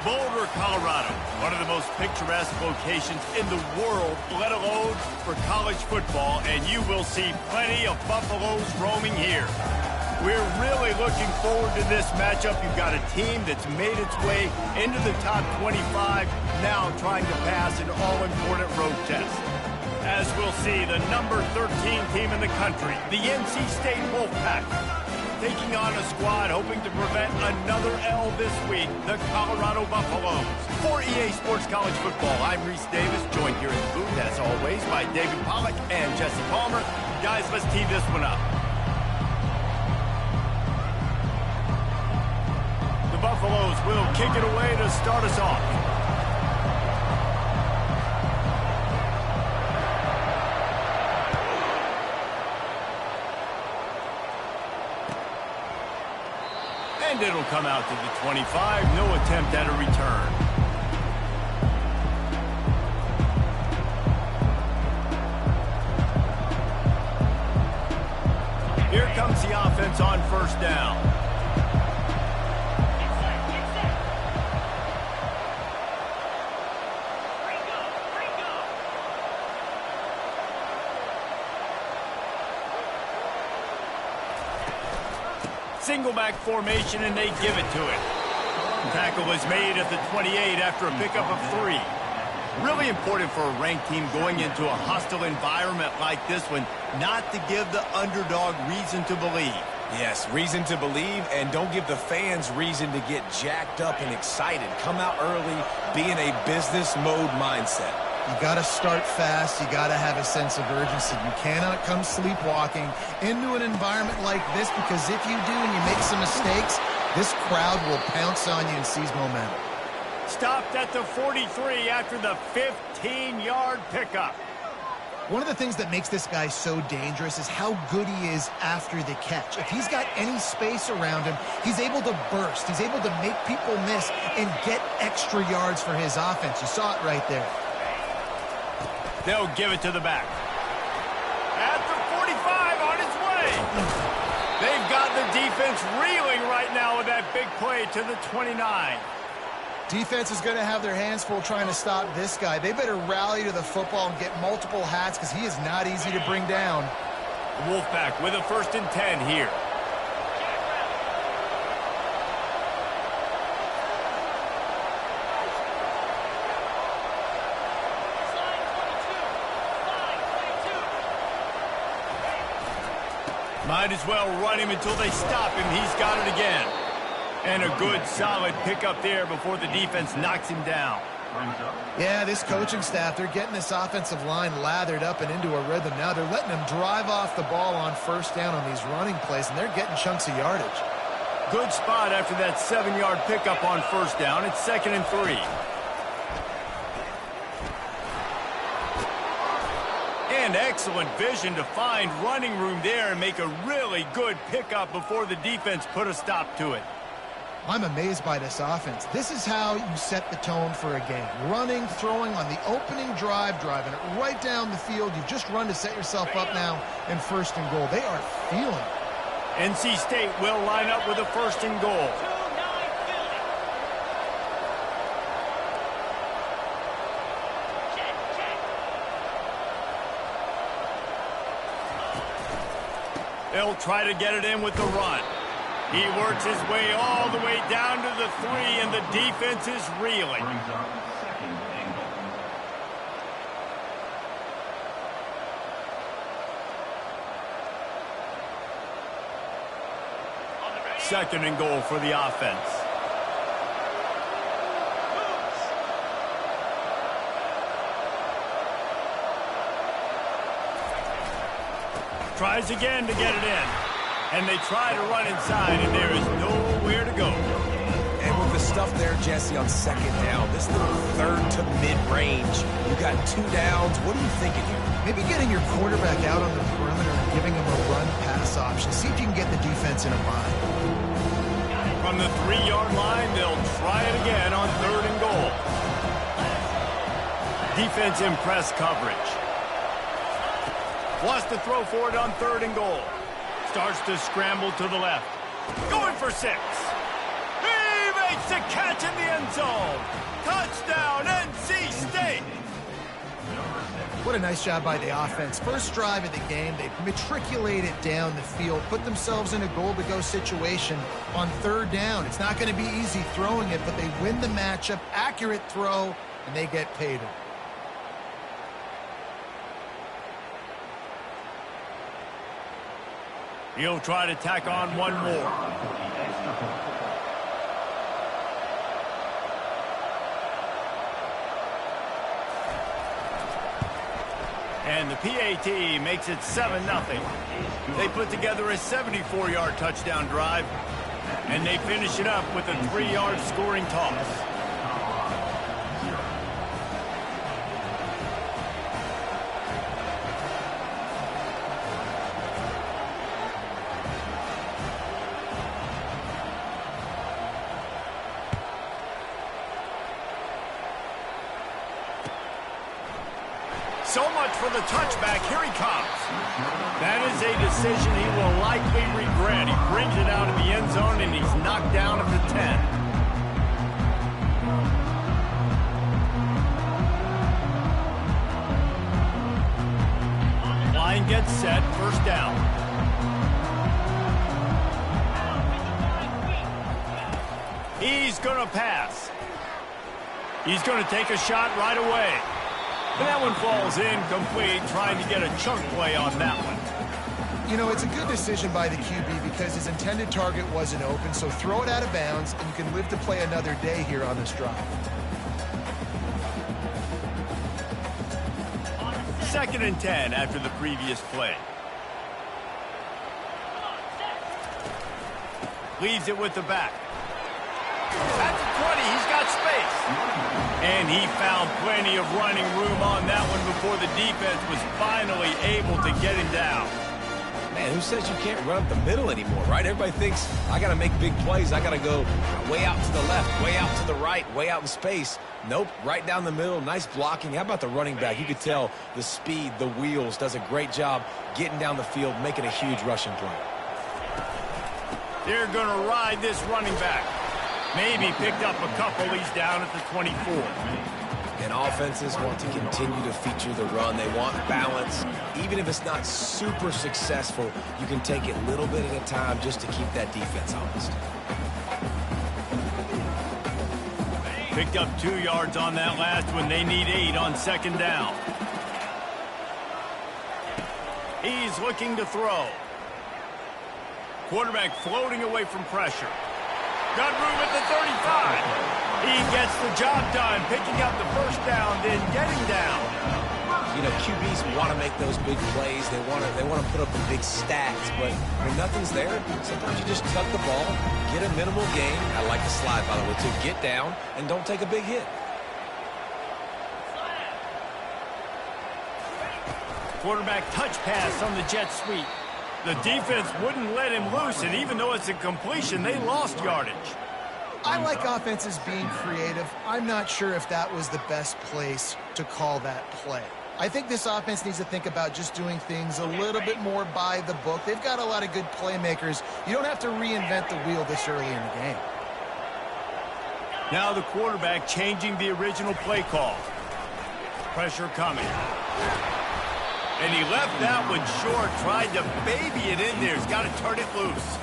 Boulder, Colorado, one of the most picturesque locations in the world, let alone for college football, and you will see plenty of Buffaloes roaming here. We're really looking forward to this matchup. You've got a team that's made its way into the top 25, now trying to pass an all-important road test. As we'll see, the number 13 team in the country, the NC State Wolfpack, taking on a squad hoping to prevent another L this week, the Colorado Buffaloes. For EA Sports College Football, I'm Reese Davis, joined here in the booth, as always, by David Pollack and Jesse Palmer. Guys, let's tee this one up. The Buffaloes will kick it away to start us off. And it'll come out to the 25. No attempt at a return. Here comes the offense on first down. Single back formation, and they give it to it. Tackle was made at the 28 after a pickup of 3. Really important for a ranked team going into a hostile environment like this one, not to give the underdog reason to believe. Yes, reason to believe, and don't give the fans reason to get jacked up and excited. Come out early, be in a business mode mindset. You got to start fast. You got to have a sense of urgency. You cannot come sleepwalking into an environment like this, because if you do and you make some mistakes, this crowd will pounce on you and seize momentum. Stopped at the 43 after the 15-yard pickup. One of the things that makes this guy so dangerous is how good he is after the catch. If he's got any space around him, he's able to burst. He's able to make people miss and get extra yards for his offense. You saw it right there. They'll give it to the back. At the 45, on its way. They've got the defense reeling right now with that big play to the 29. Defense is going to have their hands full trying to stop this guy. They better rally to the football and get multiple hats, because he is not easy to bring down. Wolfpack with a 1st and 10 here. Might as well run him until they stop him. He's got it again. And a good, solid pickup there before the defense knocks him down. Yeah, this coaching staff, they're getting this offensive line lathered up and into a rhythm now. They're letting them drive off the ball on first down on these running plays, and they're getting chunks of yardage. Good spot after that 7-yard pickup on first down. It's 2nd and 3. And excellent vision to find running room there and make a really good pickup before the defense put a stop to it. I'm amazed by this offense. This is how you set the tone for a game. Running, throwing on the opening drive, driving it right down the field. You just run to set yourself up now in 1st and goal. They are feeling it. NC State will line up with a 1st and goal. They'll try to get it in with the run. He works his way all the way down to the 3, and the defense is reeling. Second and goal for the offense. Tries again to get it in. And they try to run inside, and there is nowhere to go. And with the stuff there, Jesse, on 2nd down, this little 3rd to mid-range, you got 2 downs. What are you thinking here? Maybe getting your quarterback out on the perimeter and giving him a run-pass option. See if you can get the defense in a bind. From the 3-yard line, they'll try it again on 3rd and goal. Defense in press coverage. Wants to throw for it on 3rd and goal. Starts to scramble to the left. Going for 6. He makes makes a catch in the end zone. Touchdown, NC State. What a nice job by the offense. First drive of the game, they matriculated down the field, put themselves in a goal-to-go situation on third down. It's not going to be easy throwing it, but they win the matchup, accurate throw, and they get paid. He'll try to tack on one more. And the PAT makes it 7-0. They put together a 74-yard touchdown drive, and they finish it up with a 3-yard scoring toss. So much for the touchback. Here he comes. That is a decision he will likely regret. He brings it out of the end zone, and he's knocked down at the 10. Line gets set. First down. He's going to pass. He's going to take a shot right away. And that one falls incomplete, trying to get a chunk play on that one. You know, it's a good decision by the QB because his intended target wasn't open, so throw it out of bounds, and you can live to play another day here on this drive. 2nd and 10 after the previous play. Leaves it with the back. At the 20, he's got space. And he found plenty of running room on that one before the defense was finally able to get him down. Man, who says you can't run up the middle anymore, right? Everybody thinks, I got to make big plays. I got to go way out to the left, way out to the right, way out in space. Nope, right down the middle. Nice blocking. How about the running back? You could tell the speed, the wheels, does a great job getting down the field, making a huge rushing play. They're going to ride this running back. Maybe picked up a couple. He's down at the 24. And offenses want to continue to feature the run. They want balance. Even if it's not super successful, you can take it a little bit at a time just to keep that defense honest. Picked up 2 yards on that last one. They need 8 on 2nd down. He's looking to throw. Quarterback floating away from pressure. Got room at the 35. He gets the job done, picking up the first down, then getting down. You know, QBs want to make those big plays. They want to put up the big stats, but when nothing's there, sometimes you just tuck the ball, get a minimal gain. I like the slide, by the way, to get down and don't take a big hit. Quarterback touch pass on the jet sweep. The defense wouldn't let him loose, and even though it's a completion, they lost yardage. I like offenses being creative. I'm not sure if that was the best place to call that play. I think this offense needs to think about just doing things a little bit more by the book. They've got a lot of good playmakers. You don't have to reinvent the wheel this early in the game. Now the quarterback changing the original play call. Pressure coming. And he left that one short, tried to baby it in there. He's got to turn it loose.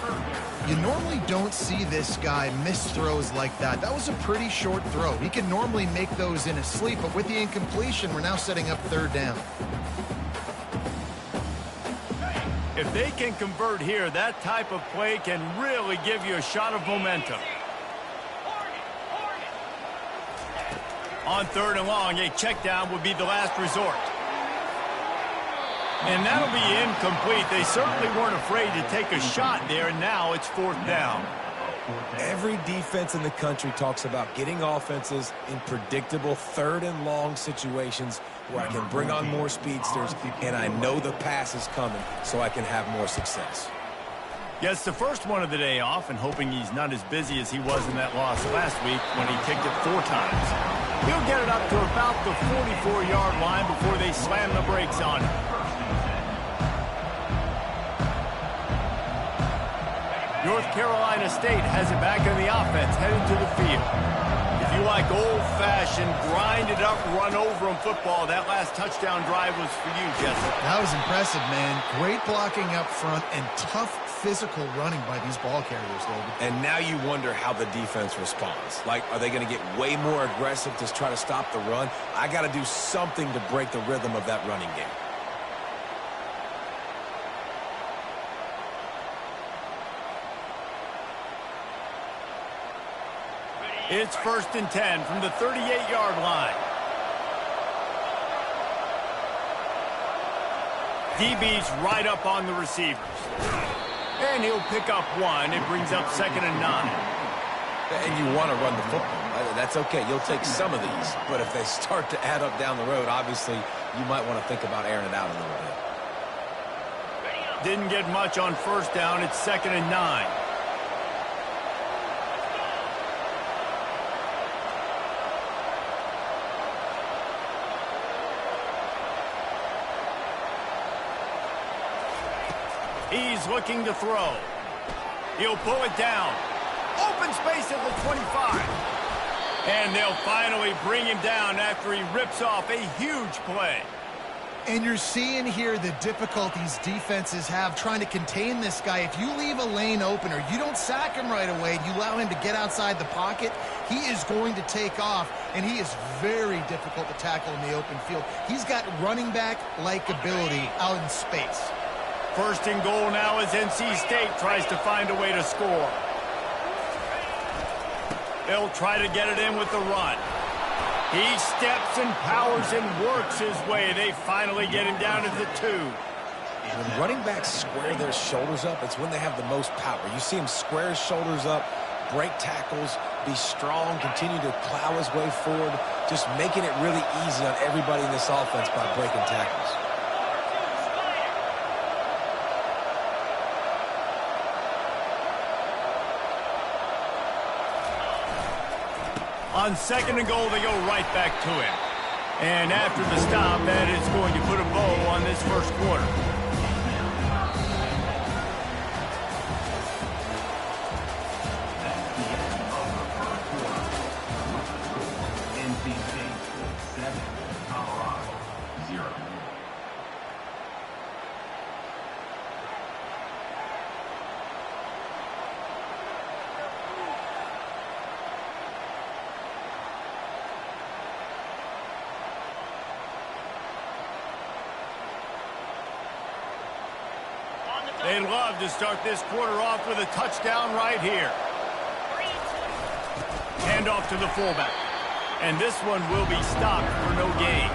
You normally don't see this guy miss throws like that. That was a pretty short throw. He can normally make those in his sleep, but with the incompletion, we're now setting up 3rd down. If they can convert here, that type of play can really give you a shot of momentum. On 3rd and long, a check down would be the last resort. And that'll be incomplete. They certainly weren't afraid to take a shot there, and now it's 4th down. Every defense in the country talks about getting offenses in predictable 3rd and long situations where I can bring on more speedsters, and I know the pass is coming, so I can have more success. Gets the first one of the day off, and hoping he's not as busy as he was in that loss last week when he kicked it 4 times. He'll get it up to about the 44-yard line before they slam the brakes on him. North Carolina State has it back in the offense, heading to the field. If you like old-fashioned, grind-it-up, run-over-'em football, that last touchdown drive was for you, Jesse. That was impressive, man. Great blocking up front and tough physical running by these ball carriers, David. And now you wonder how the defense responds. Like, are they going to get way more aggressive to try to stop the run? I got to do something to break the rhythm of that running game. It's 1st and 10 from the 38-yard line. DB's right up on the receivers. And he'll pick up one. It brings up 2nd and 9. And you want to run the football. That's okay. You'll take some of these. But if they start to add up down the road, obviously, you might want to think about airing it out a little bit. Didn't get much on 1st down. It's 2nd and 9. He's looking to throw. He'll pull it down. Open space at the 25. And they'll finally bring him down after he rips off a huge play. And you're seeing here the difficulties defenses have trying to contain this guy. If you leave a lane open or you don't sack him right away, you allow him to get outside the pocket, he is going to take off, and he is very difficult to tackle in the open field. He's got running back-like ability out in space. 1st and goal now as NC State tries to find a way to score. They'll try to get it in with the run. He steps and powers and works his way. They finally get him down to the 2. When running backs square their shoulders up, it's when they have the most power. You see him square his shoulders up, break tackles, be strong, continue to plow his way forward, just making it really easy on everybody in this offense by breaking tackles. On 2nd and goal, they go right back to him. And after the stop, that is going to put a bow on this 1st quarter. They'd love to start this quarter off with a touchdown right here. Hand off to the fullback. And this one will be stopped for no gain.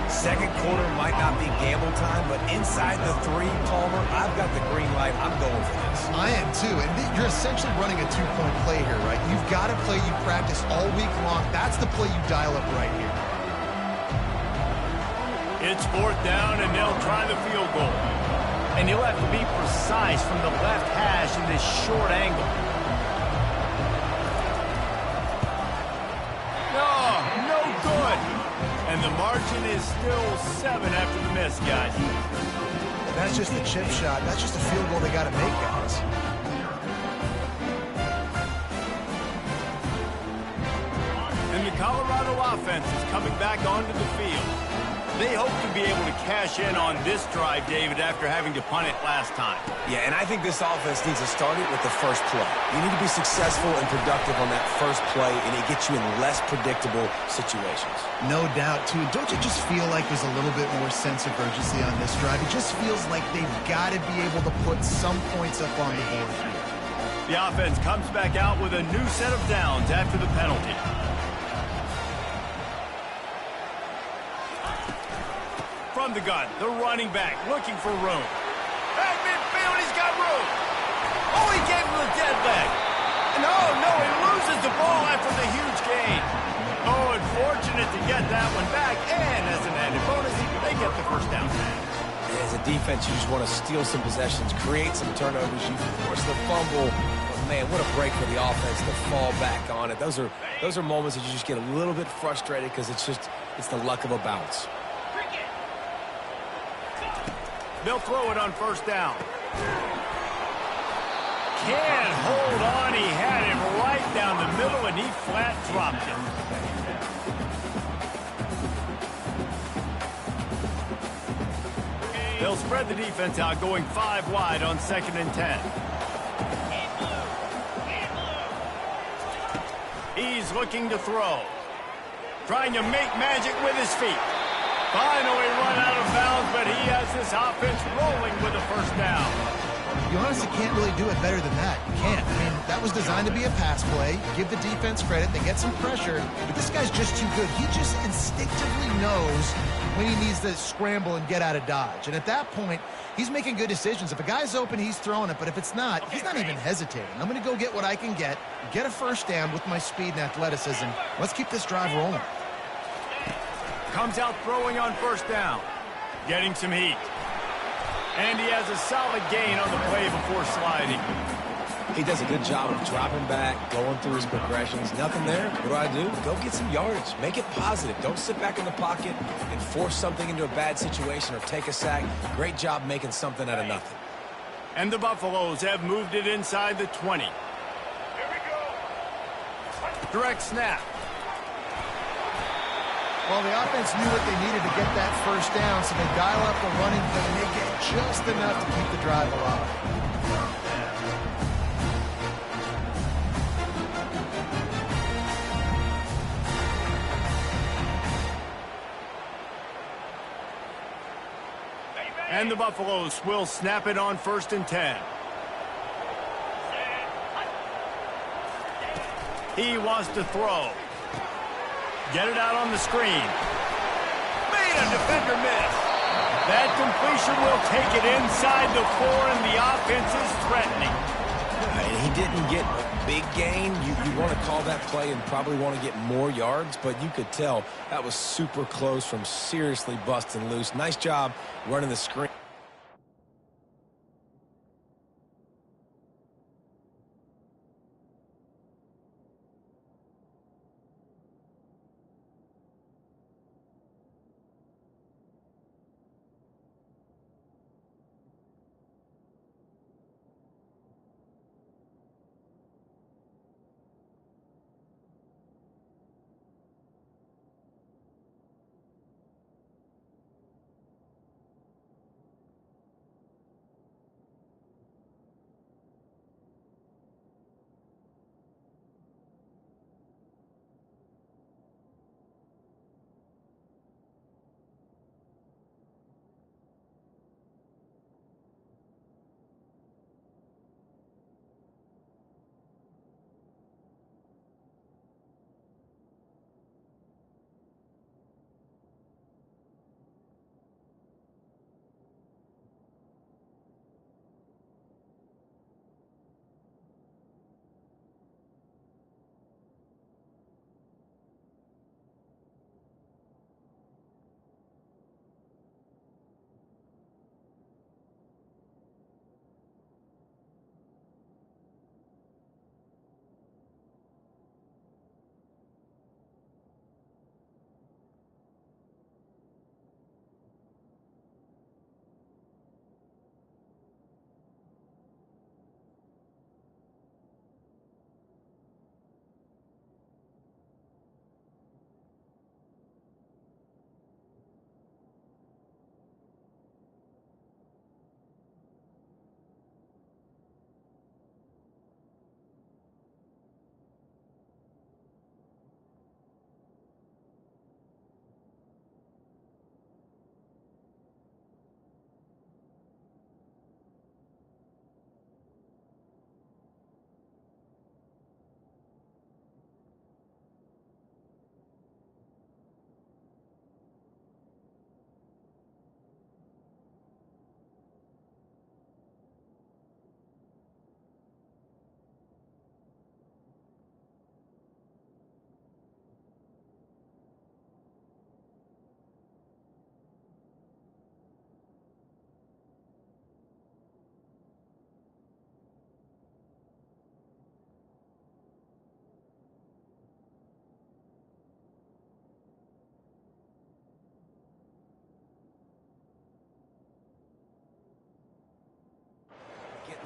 2nd quarter might not be gamble time, but inside the 3, Palmer, I've got the green light. I'm going for this. I am too, and you're essentially running a 2-point play here, right? You've got a play you practice all week long. That's the play you dial up right here. It's 4th down, and they'll try the field goal. And you'll have to be precise from the left hash in this short angle. No good. And the margin is still 7 after the miss, guys. And that's just the chip shot. That's just a field goal they got to make, guys. And the Colorado offense is coming back onto the field. They hope to be able to cash in on this drive, David, after having to punt it last time. Yeah, and I think this offense needs to start it with the first play. You need to be successful and productive on that first play, and it gets you in less predictable situations. No doubt, too. Don't you just feel like there's a little bit more sense of urgency on this drive? It just feels like they've got to be able to put some points up on the board here. The offense comes back out with a new set of downs after the penalty. From the gun, the running back looking for room. At midfield, he's got room. Oh, he gave him the dead leg. No, he loses the ball after the huge gain. Oh, unfortunate to get that one back. And as an added bonus, they get the 1st down. As a defense, you just want to steal some possessions, create some turnovers. You force the fumble. But man, what a break for the offense to fall back on it. Those are moments that you just get a little bit frustrated because it's the luck of a bounce. They'll throw it on 1st down. can't hold on. He had him right down the middle, and he flat dropped him. They'll spread the defense out, going 5 wide on 2nd and 10. He's looking to throw. Trying to make magic with his feet. Finally run out of bounds, but he has this offense rolling with a first down. You honestly can't really do it better than that. You can't. I mean, that was designed to be a pass play. Give the defense credit. They get some pressure. But this guy's just too good. He just instinctively knows when he needs to scramble and get out of dodge. And at that point, he's making good decisions. If a guy's open, he's throwing it. But if it's not, he's not even hesitating. I'm going to go get what I can get a first down with my speed and athleticism. Let's keep this drive rolling. Comes out throwing on first down. Getting some heat. And he has a solid gain on the play before sliding. He does a good job of dropping back, going through his progressions. Nothing there. What do? Go get some yardage. Make it positive. Don't sit back in the pocket and force something into a bad situation or take a sack. Great job making something out of nothing. And the Buffaloes have moved it inside the 20. Here we go. Direct snap. Well, the offense knew what they needed to get that first down, so they dial up the running play, and they get just enough to keep the drive alive. And the Buffaloes will snap it on 1st and 10. He wants to throw. Get it out on the screen. Made a defender miss. That completion will take it inside the 4, and the offense is threatening. He didn't get a big gain. You want to call that play and probably want to get more yards, but you could tell that was super close from seriously busting loose. Nice job running the screen.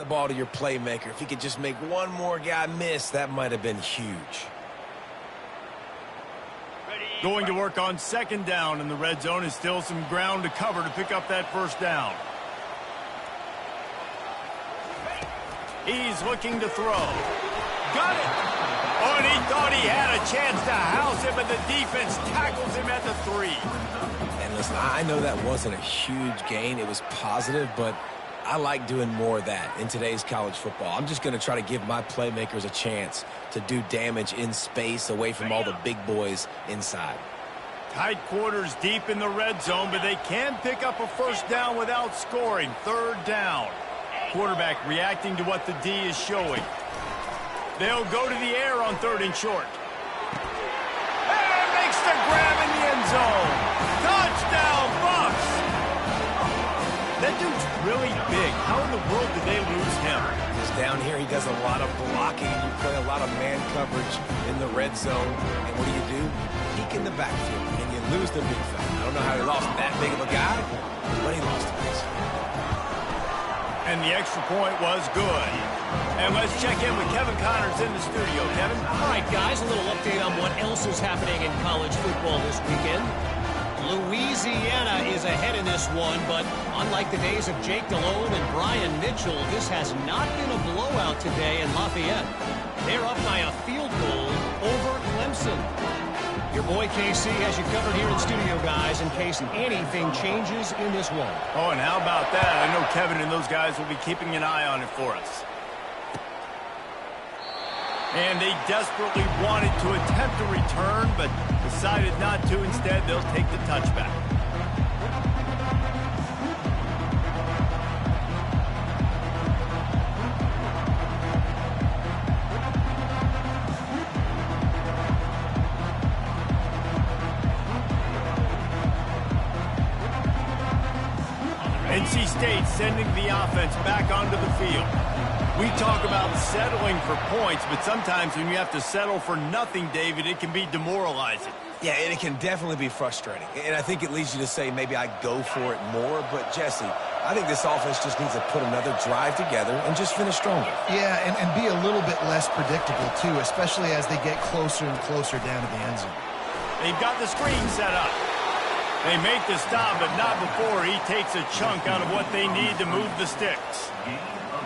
the ball to your playmaker. If he could just make one more guy miss, that might have been huge. Going to work on second down in the red zone. Is still some ground to cover to pick up that first down. He's looking to throw. Got it! Oh, and he thought he had a chance to house him, but the defense tackles him at the 3. And listen, I know that wasn't a huge gain. It was positive, but I like doing more of that in today's college football. I'm just going to try to give my playmakers a chance to do damage in space away from all the big boys inside. Tight quarters deep in the red zone, but they can pick up a first down without scoring. Third down. Quarterback reacting to what the D is showing. They'll go to the air on 3rd and short. And makes the grab in the end zone. Touchdown, Bucks! That dude's really big. How in the world did they lose him? He's down here. He does a lot of blocking. You play a lot of man coverage in the red zone. And what do? Peek in the backfield, and you lose the big fella. I don't know how he lost that big of a guy, but he lost him. And the extra point was good. And let's check in with Kevin Connors in the studio. Kevin? All right, guys, a little update on what else is happening in college football this weekend. Louisiana is ahead in this one, but unlike the days of Jake Delhomme and Brian Mitchell, this has not been a blowout today in Lafayette. They're up by a field goal over Clemson. Your boy KC has you covered here in studio, guys, in case anything changes in this one. Oh, and how about that? I know Kevin and those guys will be keeping an eye on it for us. And they desperately wanted to attempt a return, but decided not to. Instead, they'll take the touchback. NC State sending the offense back onto the field. We talk about settling for points, but sometimes when you have to settle for nothing, David, it can be demoralizing. Yeah, and it can definitely be frustrating. And I think it leads you to say maybe I go for it more. But, Jesse, I think this offense just needs to put another drive together and just finish stronger. Yeah, and be a little bit less predictable, too, especially as they get closer and closer down to the end zone. They've got the screen set up. They make the stop, but not before he takes a chunk out of what they need to move the sticks.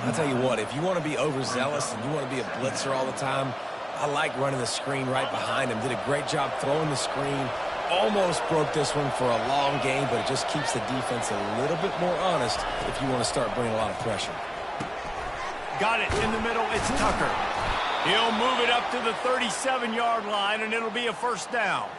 I'll tell you what, if you want to be overzealous and you want to be a blitzer all the time, I like running the screen right behind him. Did a great job throwing the screen. Almost broke this one for a long game, but it just keeps the defense a little bit more honest if you want to start bringing a lot of pressure. Got it in the middle. It's Tucker. He'll move it up to the 37-yard line, and it'll be a first down.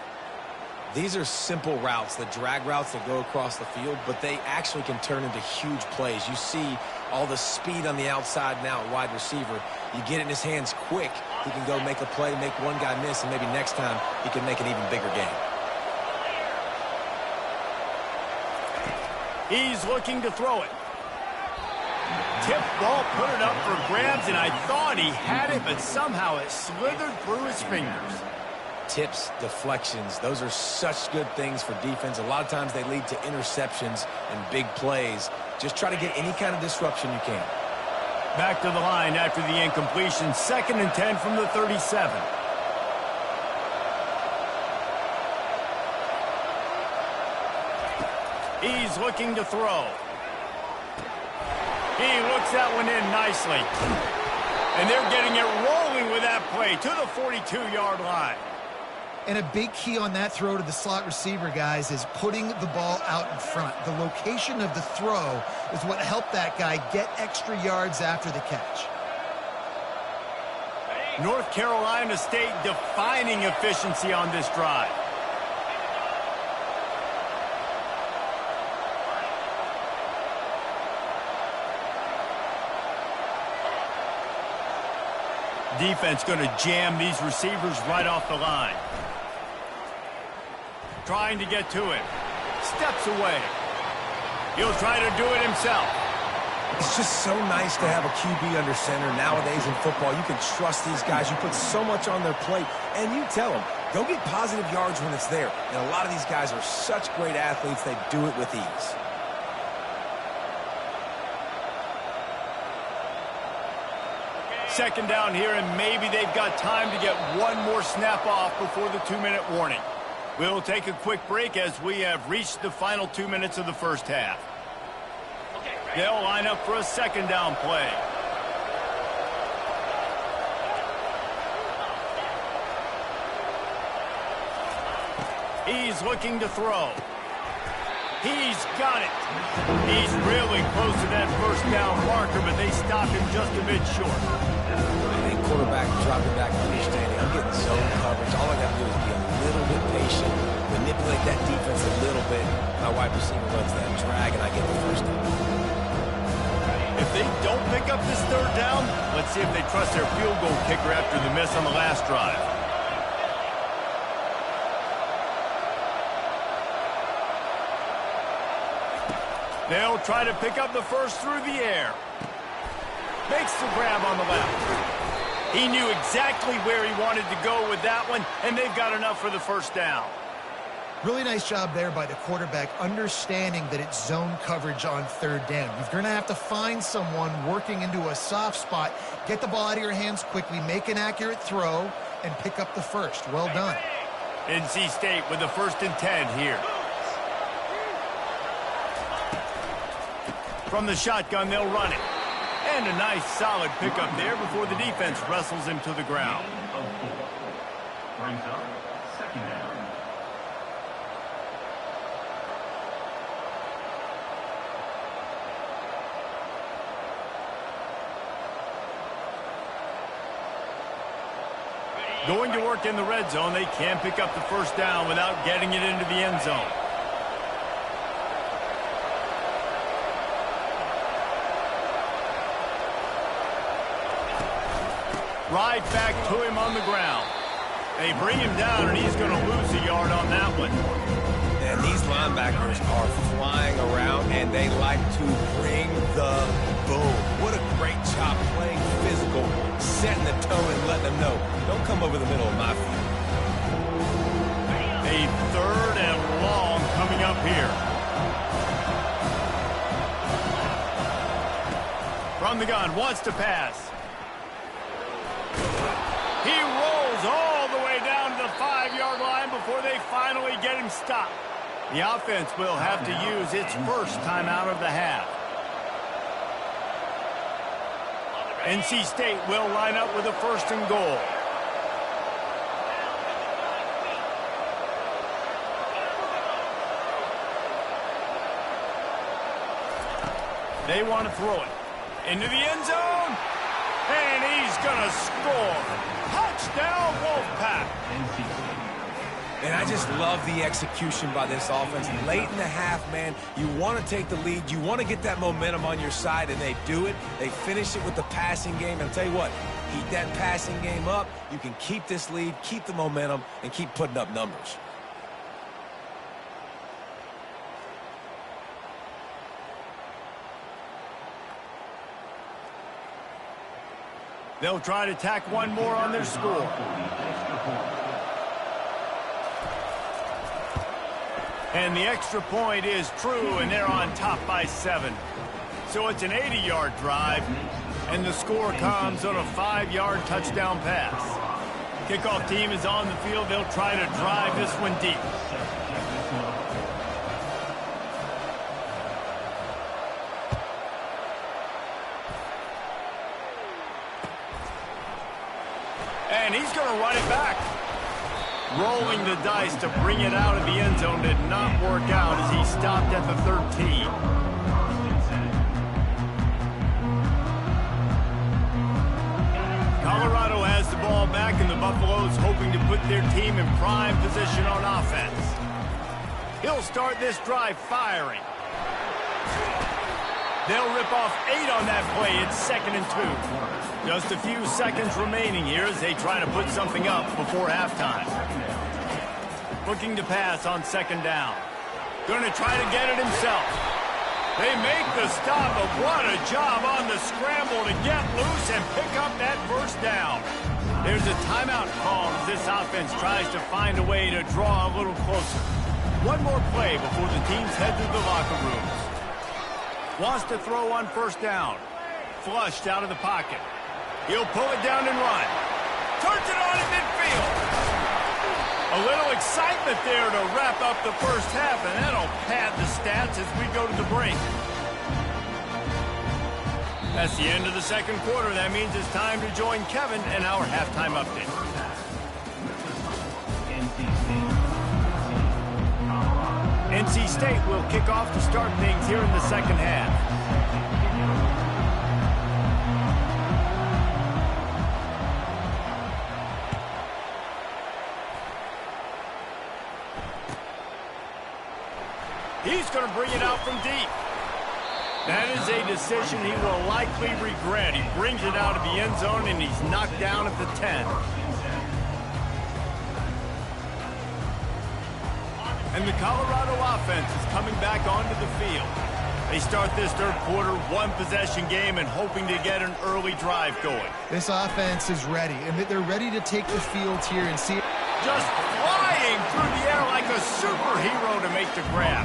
These are simple routes, the drag routes that go across the field, but they actually can turn into huge plays. You see all the speed on the outside now at wide receiver. You get it in his hands quick, he can go make a play, make one guy miss, and maybe next time he can make an even bigger game. He's looking to throw it. Tip ball, put it up for grabs, and I thought he had it, but somehow it slithered through his fingers. Tips, deflections, those are such good things for defense. A lot of times they lead to interceptions and big plays. Just try to get any kind of disruption you can. Back to the line after the incompletion. 2nd and 10 from the 37. He's looking to throw. He looks that one in nicely. And they're getting it rolling with that play to the 42-yard line. And a big key on that throw to the slot receiver, guys, is putting the ball out in front. The location of the throw is what helped that guy get extra yards after the catch. North Carolina State defining efficiency on this drive. Defense going to jam these receivers right off the line. Trying to get to it. Steps away. He'll try to do it himself. It's just so nice to have a QB under center nowadays in football. You can trust these guys. You put so much on their plate, and you tell them, go get positive yards when it's there. And a lot of these guys are such great athletes, they do it with ease. second down here, and maybe they've got time to get one more snap off before the 2-minute warning. We'll take a quick break as we have reached the final 2 minutes of the first half. They'll line up for a second down play. He's looking to throw. He's got it. He's really close to that first down marker, but they stopped him just a bit short. I think quarterback dropping back, understanding I'm getting zone coverage. All I got to do is be a little bit patient, manipulate that defense a little bit. My wide receiver runs that drag, and I get the first down. If they don't pick up this third down, let's see if they trust their field goal kicker after the miss on the last drive. They'll try to pick up the first through the air. Makes the grab on the left. He knew exactly where he wanted to go with that one, and they've got enough for the first down. Really nice job there by the quarterback, understanding that it's zone coverage on third down. You're going to have to find someone working into a soft spot, get the ball out of your hands quickly, make an accurate throw, and pick up the first. Well done. NC State with the 1st and 10 here. From the shotgun, they'll run it. And a nice, solid pickup there before the defense wrestles him to the ground. Brings up second down. Going to work in the red zone, they can pick up the first down without getting it into the end zone. Right back to him on the ground. They bring him down, and he's going to lose a yard on that one. And these linebackers are flying around, and they like to bring the boom. What a great job playing physical, setting the tone and letting them know, don't come over the middle of my field. A 3rd and long coming up here. From the gun, wants to pass. He rolls all the way down to the 5-yard line before they finally get him stopped. The offense will have to use its first timeout of the half. NC State will line up with a 1st and goal. They want to throw it into the end zone, and he's going to score. Touchdown, Wolfpack. And I just love the execution by this offense. Late in the half, man, you want to take the lead. You want to get that momentum on your side, and they do it. They finish it with the passing game. And I'll tell you what, heat that passing game up. You can keep this lead, keep the momentum, and keep putting up numbers. They'll try to tack one more on their score. And the extra point is true, and they're on top by 7. So it's an 80-yard drive, and the score comes on a 5-yard touchdown pass. Kickoff team is on the field. They'll try to drive this one deep. And he's going to run it back. Rolling the dice to bring it out of the end zone did not work out as he stopped at the 13. Colorado has the ball back, and the Buffaloes hoping to put their team in prime position on offense. He'll start this drive firing. They'll rip off 8 on that play. It's 2nd and 2. Just a few seconds remaining here as they try to put something up before halftime. Looking to pass on 2nd down. Going to try to get it himself. They make the stop, but what a job on the scramble to get loose and pick up that first down. There's a timeout call as this offense tries to find a way to draw a little closer. One more play before the teams head to the locker rooms. Wants to throw on 1st down. Flushed out of the pocket. He'll pull it down and run. Turns it on at midfield. A little excitement there to wrap up the first half, and that'll pad the stats as we go to the break. That's the end of the second quarter. That means it's time to join Kevin in our halftime update. NC State will kick off to start things here in the second half. He's going to bring it out from deep. That is a decision he will likely regret. He brings it out of the end zone, and he's knocked down at the 10. And the Colorado offense is coming back onto the field. They start this third quarter one-possession game and hoping to get an early drive going. This offense is ready, and they're ready to take the field here and see it. Just flying through the air like a superhero to make the grab.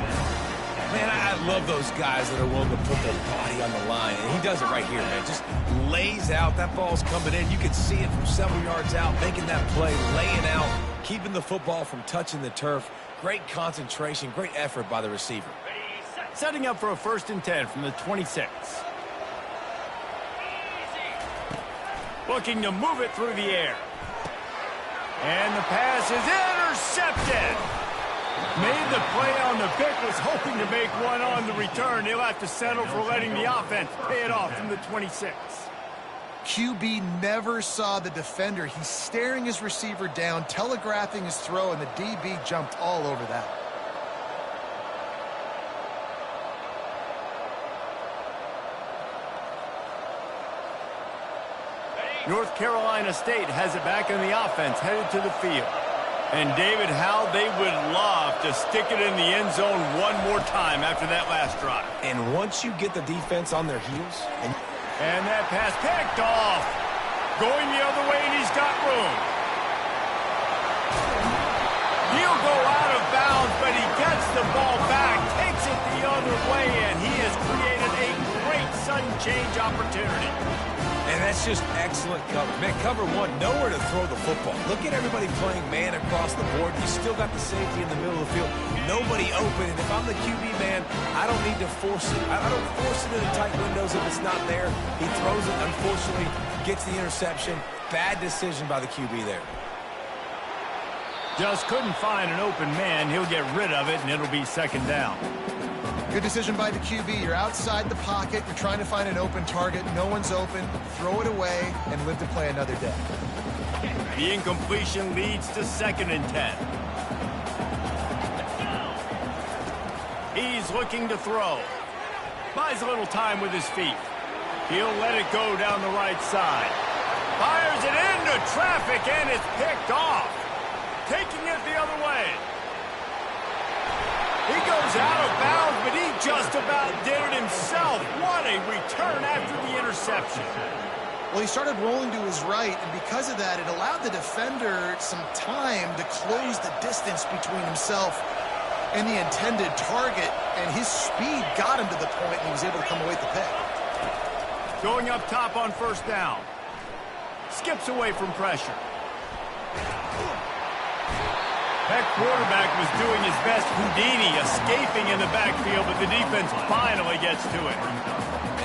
Man, I love those guys that are willing to put their body on the line, and he does it right here, man. Just lays out. That ball's coming in. You can see it from several yards out, making that play, laying out, keeping the football from touching the turf. Great concentration, great effort by the receiver. Setting up for a 1st and 10 from the 26. Looking to move it through the air. And the pass is intercepted. Made the play on the pick, was hoping to make one on the return. He'll have to settle for letting the offense pay it off from the 26. QB never saw the defender. He's staring his receiver down, telegraphing his throw, and the DB jumped all over that. North Carolina State has it back in the offense, headed to the field. And David, how they would love to stick it in the end zone one more time after that last drive. And once you get the defense on their heels, and that pass picked off. Going the other way, and he's got room. He'll go out of bounds, but he gets the ball back, takes it the other way, and he has created a great sudden change opportunity. and that's just excellent cover. Man, cover one, nowhere to throw the football. Look at everybody playing man across the board. You still got the safety in the middle of the field. Nobody open, and if I'm the QB man, I don't need to force it. I don't force it into tight windows if it's not there. He throws it, unfortunately, gets the interception. Bad decision by the QB there. Just couldn't find an open man. He'll get rid of it, and it'll be second down. Good decision by the QB. You're outside the pocket. You're trying to find an open target. No one's open. Throw it away and live to play another day. The incompletion leads to 2nd and 10. He's looking to throw. Buys a little time with his feet. He'll let it go down the right side. Fires it into traffic, and it's picked off. Taking it the other way. He goes out of bounds, but he just about did it himself. What a return after the interception. Well, he started rolling to his right, and because of that, it allowed the defender some time to close the distance between himself and the intended target, and his speed got him to the point, and he was able to come away with the pick. Going up top on 1st down. Skips away from pressure. That quarterback was doing his best Houdini, escaping in the backfield, but the defense finally gets to it.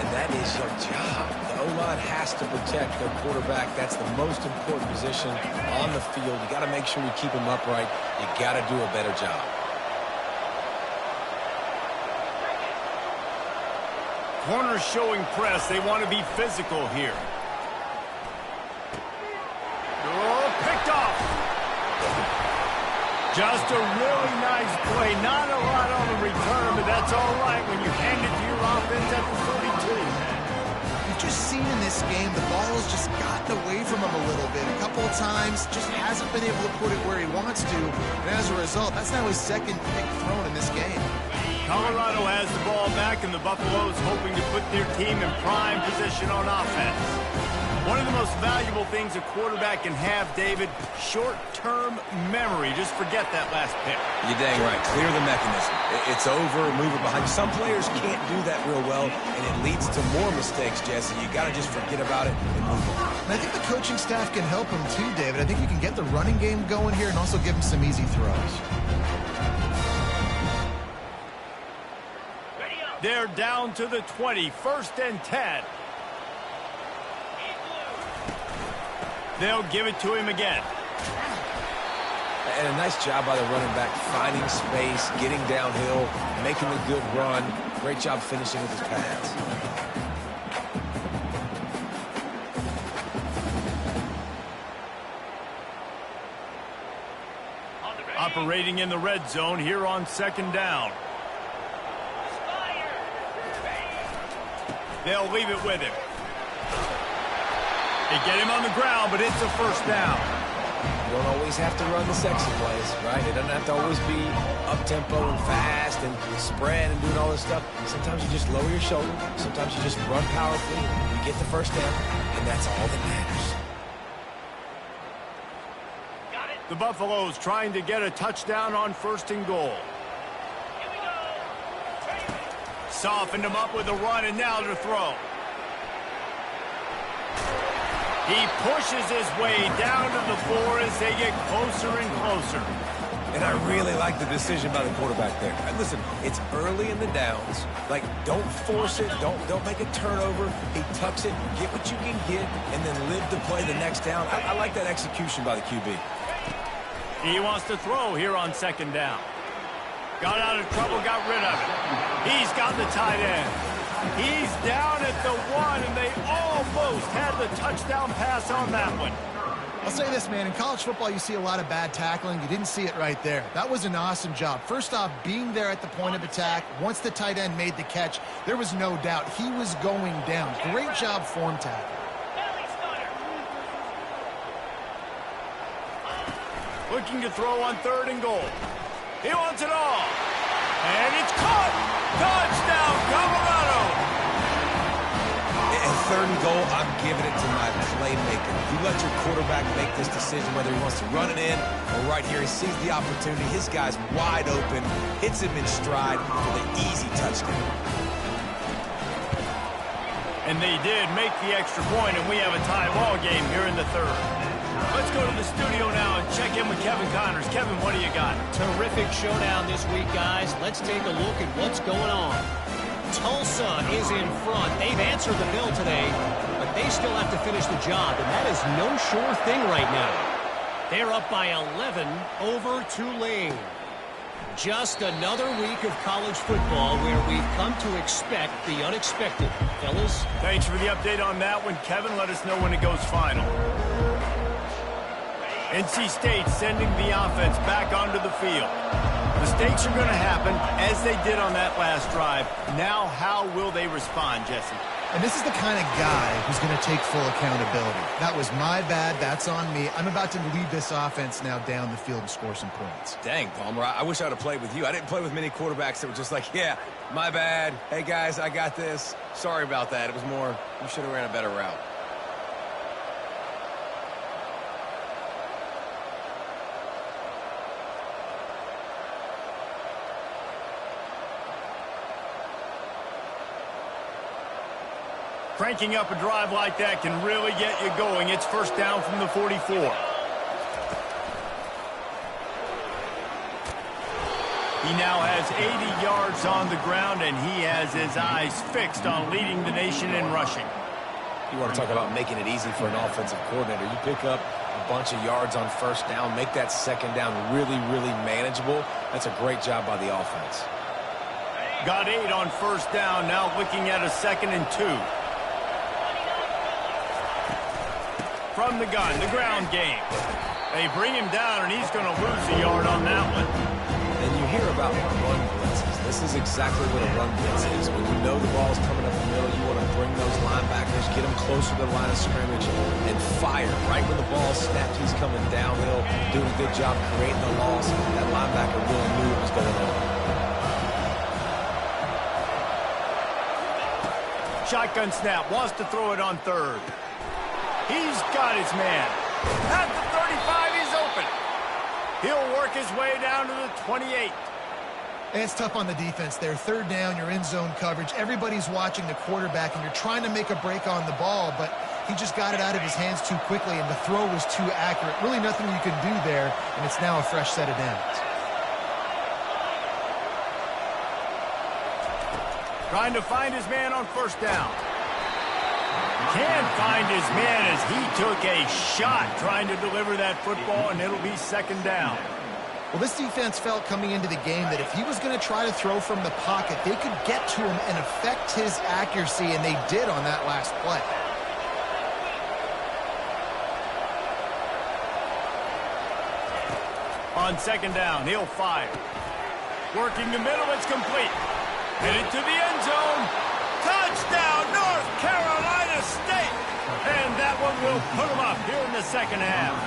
And that is your job. The O-line has to protect their quarterback. That's the most important position on the field. You got to make sure you keep him upright. You got to do a better job. Corners showing press. They want to be physical here. Oh, picked off. Just a really nice play. Not a lot on the return, but that's all right when you hand it to your offense at the 32. You've just seen in this game, the ball has just gotten away from him a little bit. A couple of times, just hasn't been able to put it where he wants to. And as a result, that's now his 2nd pick thrown in this game. Colorado has the ball back, and the Buffaloes hoping to put their team in prime position on offense. One of the most valuable things a quarterback can have, David, short-term memory. Just forget that last pick. You're dang right. Clear the mechanism. It's over, move it behind. Some players can't do that real well, and it leads to more mistakes, Jesse. You got to just forget about it and move on. And I think the coaching staff can help him too, David. I think you can get the running game going here and also give him some easy throws. They're down to the 20, 1st and 10. They'll give it to him again. And a nice job by the running back, finding space, getting downhill, making a good run. Great job finishing with his pass. Operating in the red zone here on 2nd down. They'll leave it with him. They get him on the ground, but it's a 1st down. You don't always have to run the sexy plays, right? It doesn't have to always be up-tempo and fast and spread and doing all this stuff. Sometimes you just lower your shoulder. Sometimes you just run powerfully. You get the 1st down, and that's all that matters. The Buffaloes trying to get a touchdown on 1st and goal. Softened him up with a run, and now to throw. He pushes his way down to the floor as they get closer and closer. And I really like the decision by the quarterback there. And listen, it's early in the downs. Like, don't force it. Don't make a turnover. He tucks it, get what you can get, and then live to play the next down. I like that execution by the QB. He wants to throw here on 2nd down. Got out of trouble, got rid of it. He's got the tight end. He's down at the 1, and they almost had the touchdown pass on that one. I'll say this, man. In college football, you see a lot of bad tackling. You didn't see it right there. That was an awesome job. First off, being there at the point of attack. Once the tight end made the catch, there was no doubt he was going down. Great job form tackle. Looking to throw on 3rd and goal. He wants it all. And it's caught. Touchdown, Colorado. And 3rd and goal, I'm giving it to my playmaker. You let your quarterback make this decision whether he wants to run it in or right here. He sees the opportunity. His guy's wide open. Hits him in stride for the easy touchdown. And they did make the extra point, and we have a tie ball game here in the 3rd. Let's go to the studio now and check in with Kevin Connors. Kevin, what do you got? Terrific showdown this week, guys. Let's take a look at what's going on. Tulsa is in front. They've answered the bell today, but they still have to finish the job, and that is no sure thing right now. They're up by 11 over Tulane. Just another week of college football where we've come to expect the unexpected. Fellas? Thanks for the update on that one, Kevin. Let us know when it goes final. NC State sending the offense back onto the field. Mistakes are going to happen, as they did on that last drive. Now, how will they respond, Jesse? And this is the kind of guy who's going to take full accountability. That was my bad. That's on me. I'm about to lead this offense now down the field and score some points. Dang, Palmer, I wish I would have played with you. I didn't play with many quarterbacks that were just like, yeah, my bad. Hey, guys, I got this. Sorry about that. It was more, you should have ran a better route. Cranking up a drive like that can really get you going. It's 1st down from the 44. He now has 80 yards on the ground, and he has his eyes fixed on leading the nation in rushing. You want to talk about making it easy for an offensive coordinator. You pick up a bunch of yards on 1st down, make that 2nd down really, really manageable. That's a great job by the offense. Got 8 on 1st down, now looking at a 2nd and 2. From the gun, the ground game. They bring him down, and he's going to lose a yard on that one. And you hear about run blitzes. This is exactly what a run blitz is. When you know the ball's coming up the middle, you want to bring those linebackers, get them closer to the line of scrimmage, and fire. Right when the ball snaps, he's coming downhill, doing a good job creating the loss. That linebacker really knew what was going on. Shotgun snap, wants to throw it on 3rd. He's got his man. At the 35, he's open. He'll work his way down to the 28. And it's tough on the defense there. Third down, you're in zone coverage. Everybody's watching the quarterback, and you're trying to make a break on the ball, but he just got it out of his hands too quickly, and the throw was too accurate. Really nothing you can do there, and it's now a fresh set of downs. Trying to find his man on first down. Can't find his man as he took a shot trying to deliver that football, and it'll be second down. Well, this defense felt coming into the game that if he was going to try to throw from the pocket, they could get to him and affect his accuracy, and they did on that last play. On second down, he'll fire. Working the middle, it's complete. Headed to the end zone. Touchdown, North Carolina State! And that one will put them up here in the second half.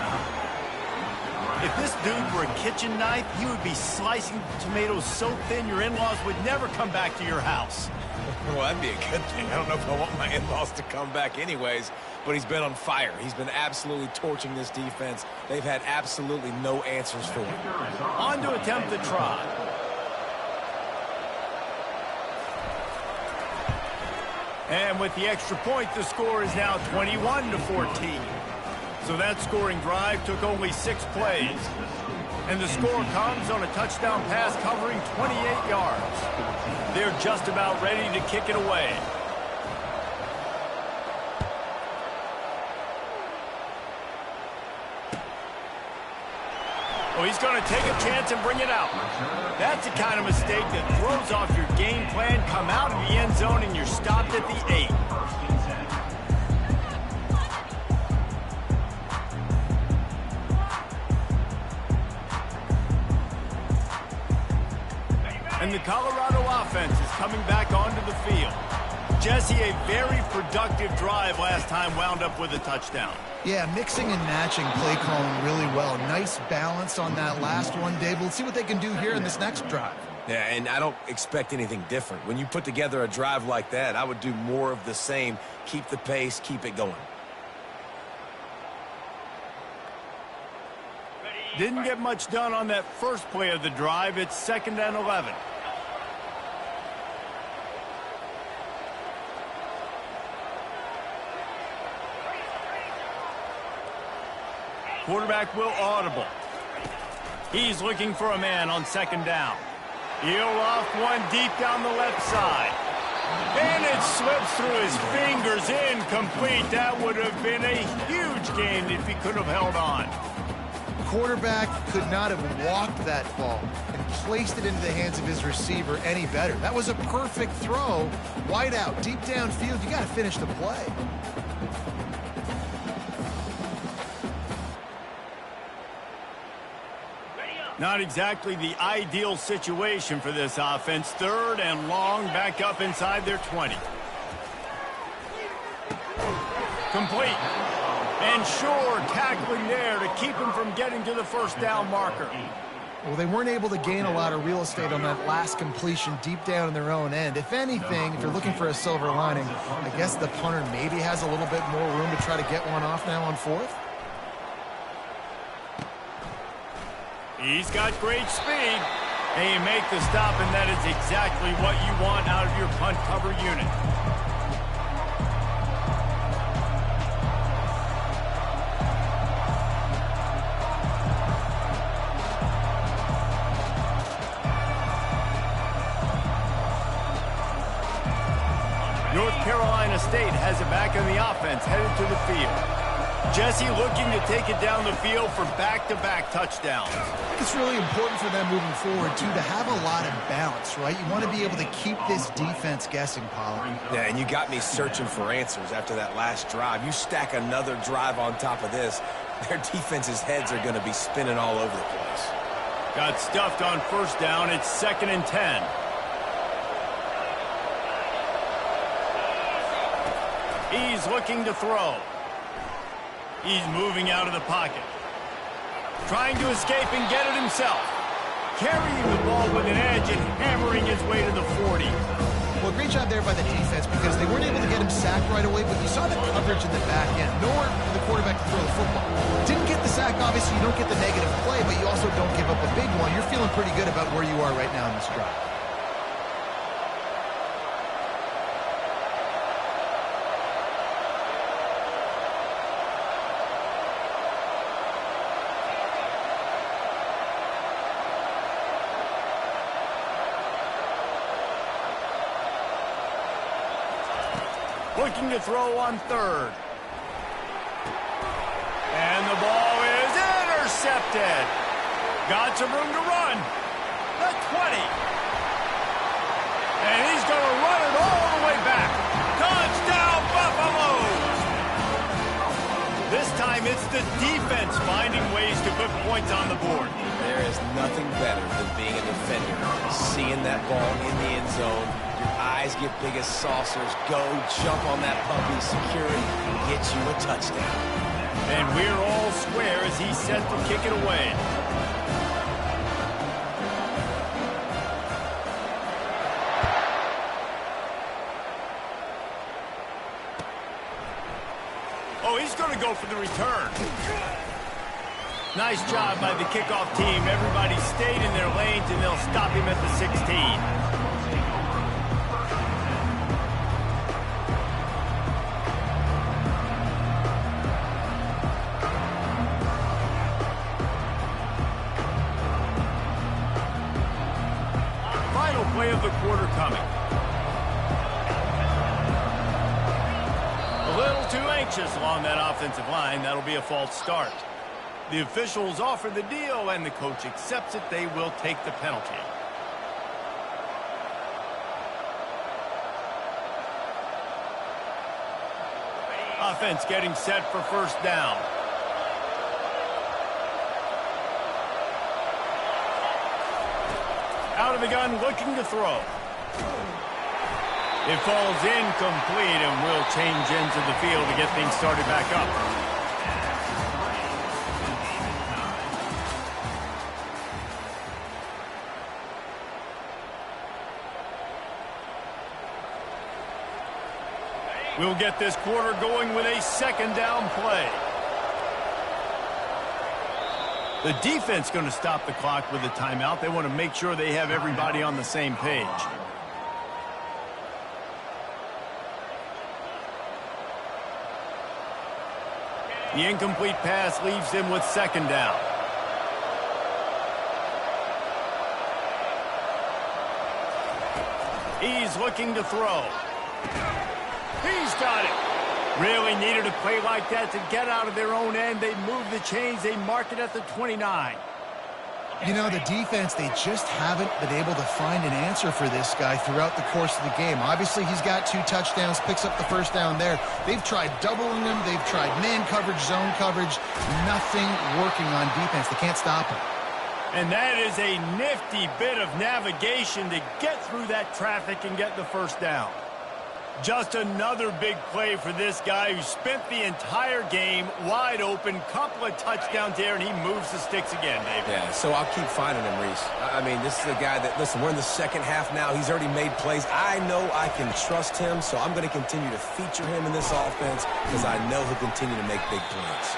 If this dude were a kitchen knife, he would be slicing tomatoes so thin your in-laws would never come back to your house. Well, that'd be a good thing. I don't know if I want my in-laws to come back anyways, but he's been on fire. He's been absolutely torching this defense. They've had absolutely no answers for him. On to attempt the try. And with the extra point, the score is now 21-14. So that scoring drive took only 6 plays. And the score comes on a touchdown pass covering 28 yards. They're just about ready to kick it away. Oh, he's going to take a chance and bring it out. That's the kind of mistake that throws off your game plan. Come out of the end zone and you're stopped at the 8. And the Colorado offense is coming back onto the field. Jesse, a very productive drive last time wound up with a touchdown. Yeah, mixing and matching play calling really well. Nice balance on that last one, Dave. Let's see what they can do here in this next drive. Yeah, and I don't expect anything different. When you put together a drive like that, I would do more of the same. Keep the pace, keep it going. Didn't get much done on that first play of the drive. It's 2nd and 11. Quarterback will audible. He's looking for a man on 2nd down. He'll off one deep down the left side. And it slips through his fingers, incomplete. That would have been a huge gain if he could have held on. Quarterback could not have walked that ball and placed it into the hands of his receiver any better. That was a perfect throw. Wide out, deep downfield. You got to finish the play. Not exactly the ideal situation for this offense. 3rd and long, back up inside their 20. Complete. And sure, tackling there to keep him from getting to the first down marker. Well, they weren't able to gain a lot of real estate on that last completion deep down in their own end. If anything, if you're looking for a silver lining, I guess the punter maybe has a little bit more room to try to get one off now on 4th. He's got great speed. And you make the stop, and that is exactly what you want out of your punt cover unit. North Carolina State has it back on the offense, headed to the field. Jesse looking to take it down the field for back-to-back touchdowns. I think it's really important for them moving forward, too, to have a lot of balance, right? You want to be able to keep this defense guessing, Pollard. Yeah, and you got me searching for answers after that last drive. You stack another drive on top of this, their defense's heads are going to be spinning all over the place. Got stuffed on first down. It's 2nd and 10. He's looking to throw. He's moving out of the pocket. Trying to escape and get it himself. carrying the ball with an edge and hammering his way to the 40. Well, great job there by the defense because they weren't able to get him sacked right away, but you saw the coverage in the back end. Nowhere for the quarterback to throw the football. Didn't get the sack, obviously. You don't get the negative play, but you also don't give up a big one. You're feeling pretty good about where you are right now in this drive. Looking to throw on third. And the ball is intercepted. Got some room to run. The 20. And he's going to run it all the way back. Touchdown, Buffaloes! This time it's the defense finding ways to put points on the board. There is nothing better than being a defender. Seeing that ball in the end zone. Eyes get big as saucers. Go, jump on that puppy, secure it, and get you a touchdown. And we're all square as he's set to kick it away. Oh, he's going to go for the return. Nice job by the kickoff team. Everybody stayed in their lanes, and they'll stop him at the 16. Play of the quarter coming. A little too anxious along that offensive line. That'll be a false start. The officials offer the deal, and the coach accepts it. They will take the penalty. Offense getting set for first down. Out of the gun, looking to throw. It falls incomplete, and will change ends of the field to get things started back up. We'll get this quarter going with a second down play. The defense going to stop the clock with a timeout. They want to make sure they have everybody on the same page. The incomplete pass leaves him with second down. He's looking to throw. He's got it. Really needed a play like that to get out of their own end. They move the chains. They mark it at the 29. You know, the defense, they just haven't been able to find an answer for this guy throughout the course of the game. Obviously, he's got 2 touchdowns, picks up the first down there. They've tried doubling him. They've tried man coverage, zone coverage. Nothing working on defense. They can't stop him. And that is a nifty bit of navigation to get through that traffic and get the first down. Just another big play for this guy who spent the entire game wide open. Couple of touchdowns there, and he moves the sticks again, David. Yeah, so I'll keep finding him, Reese. I mean, this is a guy that, listen, we're in the second half now. He's already made plays. I know I can trust him, so I'm going to continue to feature him in this offense because I know he'll continue to make big plays.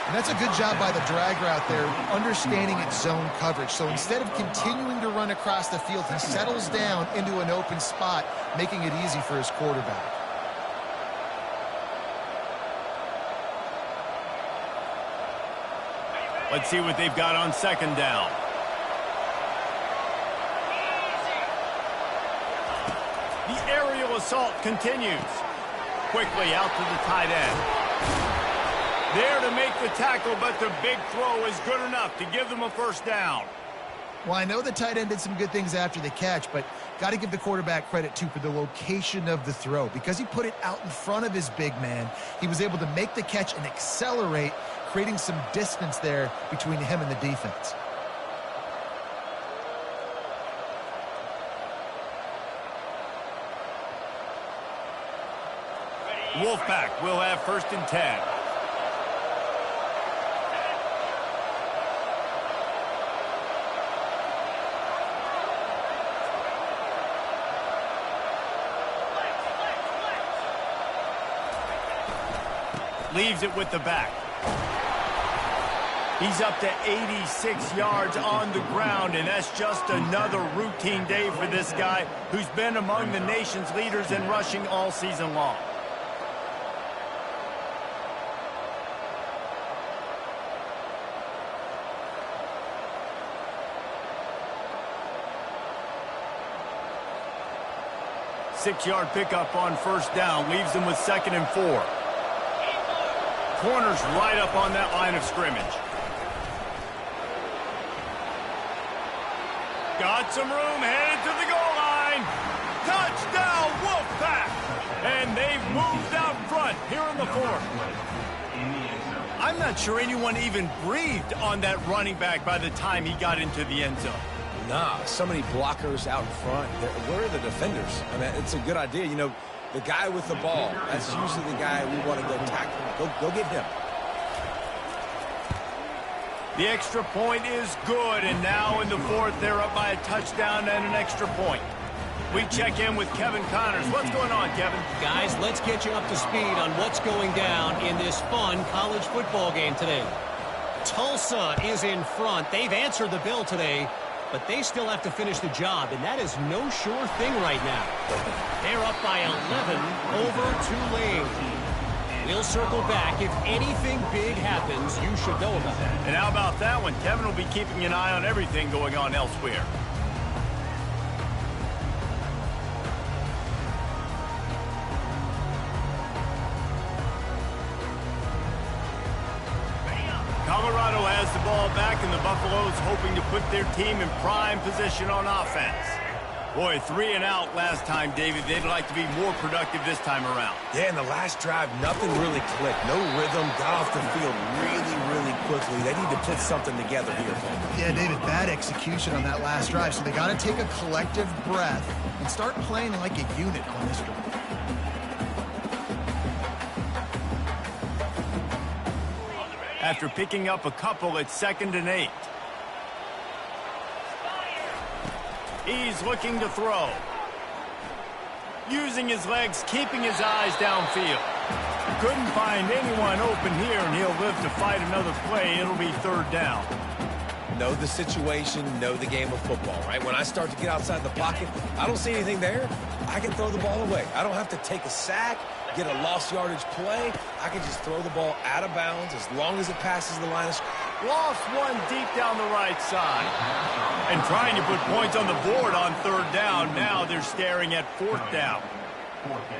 And that's a good job by the drag route there, understanding its zone coverage. So instead of continuing to run across the field, he settles down into an open spot, making it easy for his quarterback. Let's see what they've got on second down. The aerial assault continues. Quickly out to the tight end. There to make the tackle, but the big throw is good enough to give them a first down. Well, I know the tight end did some good things after the catch, but got to give the quarterback credit, too, for the location of the throw. Because he put it out in front of his big man, he was able to make the catch and accelerate, creating some distance there between him and the defense. Wolfpack will have first and 10. Leaves it with the back. He's up to 86 yards on the ground, and that's just another routine day for this guy who's been among the nation's leaders in rushing all season long. Six-yard pickup on first down, leaves them with 2nd and 4. Corner's right up on that line of scrimmage. Got some room, headed to the goal line. Touchdown, Wolfpack! And they've moved out front here in the 4th. I'm not sure anyone even breathed on that running back by the time he got into the end zone. Nah, so many blockers out in front. Where are the defenders? I mean, it's a good idea. You know, the guy with the ball, that's usually the guy we want to go tackle. Go get him. The extra point is good, and now in the 4th, they're up by a touchdown and an extra point. We check in with Kevin Connors. What's going on, Kevin? Guys, let's get you up to speed on what's going down in this fun college football game today. Tulsa is in front. They've answered the bell today, but they still have to finish the job, and that is no sure thing right now. They're up by 11 over Tulane. We'll circle back. If anything big happens, you should know about it. And how about that one? Kevin will be keeping an eye on everything going on elsewhere. Colorado has the ball back, and the Buffaloes hoping to put their team in prime position on offense. Boy, 3 and out last time, David. They'd like to be more productive this time around. Yeah, in the last drive, nothing really clicked. No rhythm, got off the field really quickly. They need to put something together here. Yeah, David, bad execution on that last drive. So they got to take a collective breath and start playing like a unit on this drive. After picking up a couple, it's 2nd and 8. He's looking to throw. Using his legs, keeping his eyes downfield. Couldn't find anyone open here, and he'll live to fight another play. It'll be 3rd down. Know the situation, know the game of football, right? When I start to get outside the pocket, I don't see anything there, I can throw the ball away. I don't have to take a sack, get a lost yardage play. I can just throw the ball out of bounds as long as it passes the line of scrimmage. Lost one deep down the right side. And trying to put points on the board on 3rd down. Now they're staring at 4th down.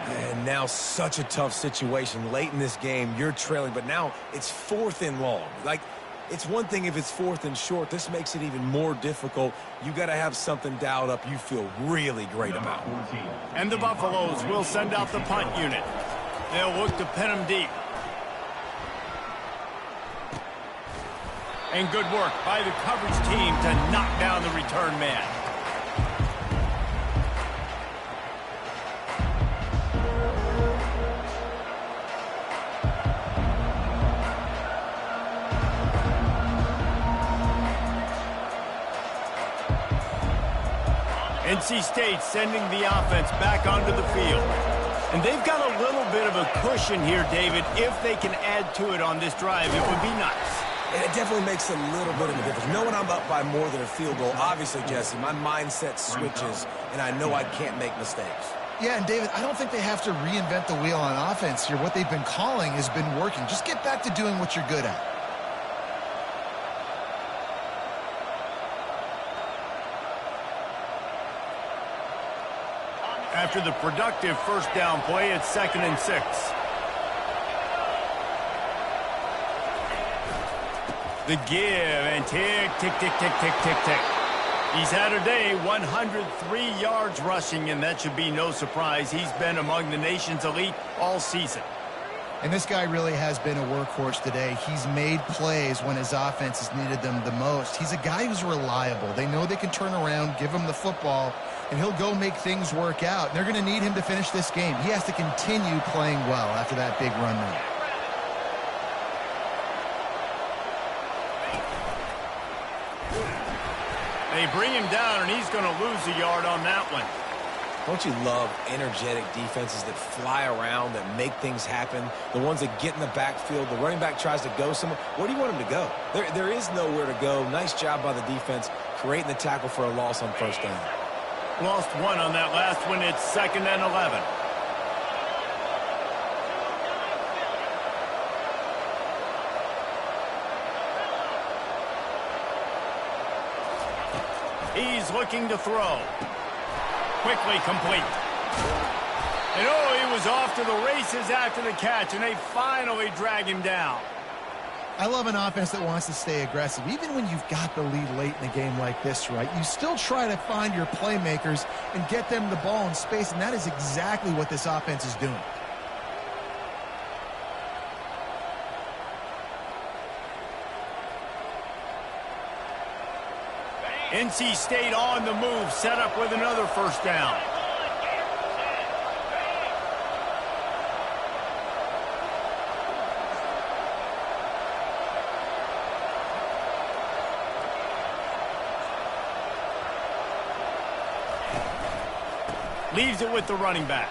And now such a tough situation. Late in this game, you're trailing, but now it's 4th and long. Like, it's one thing if it's 4th and short. This makes it even more difficult. You got to have something dialed up you feel really great about. And the Buffaloes will send out the punt unit. They'll look to pin him deep. And good work by the coverage team to knock down the return man. NC State sending the offense back onto the field. And they've got a little bit of a cushion here, David. If they can add to it on this drive, it would be nice. And it definitely makes a little bit of a difference. Knowing I'm up by more than a field goal, obviously, Jesse, my mindset switches, and I know I can't make mistakes. Yeah, and David, I don't think they have to reinvent the wheel on offense here. What they've been calling has been working. Just get back to doing what you're good at. After the productive first down play, it's 2nd and 6. The give, and tick, tick, tick, tick, tick, tick, tick. He's had a day, 103 yards rushing, and that should be no surprise. He's been among the nation's elite all season. And this guy really has been a workhorse today. He's made plays when his offense has needed them the most. He's a guy who's reliable. They know they can turn around, give him the football, and he'll go make things work out. And they're going to need him to finish this game. He has to continue playing well after that big run there. They bring him down, and he's going to lose a yard on that one. Don't you love energetic defenses that fly around, that make things happen, the ones that get in the backfield, the running back tries to go somewhere? Where do you want him to go? There is nowhere to go. Nice job by the defense creating the tackle for a loss on first down. Lost one on that last one. It's 2nd and 11. He's looking to throw. Quickly complete. And oh, he was off to the races after the catch, and they finally drag him down. I love an offense that wants to stay aggressive. Even when you've got the lead late in a game like this, right, you still try to find your playmakers and get them the ball in space, and that is exactly what this offense is doing. NC State on the move, set up with another first down. Leaves it with the running back.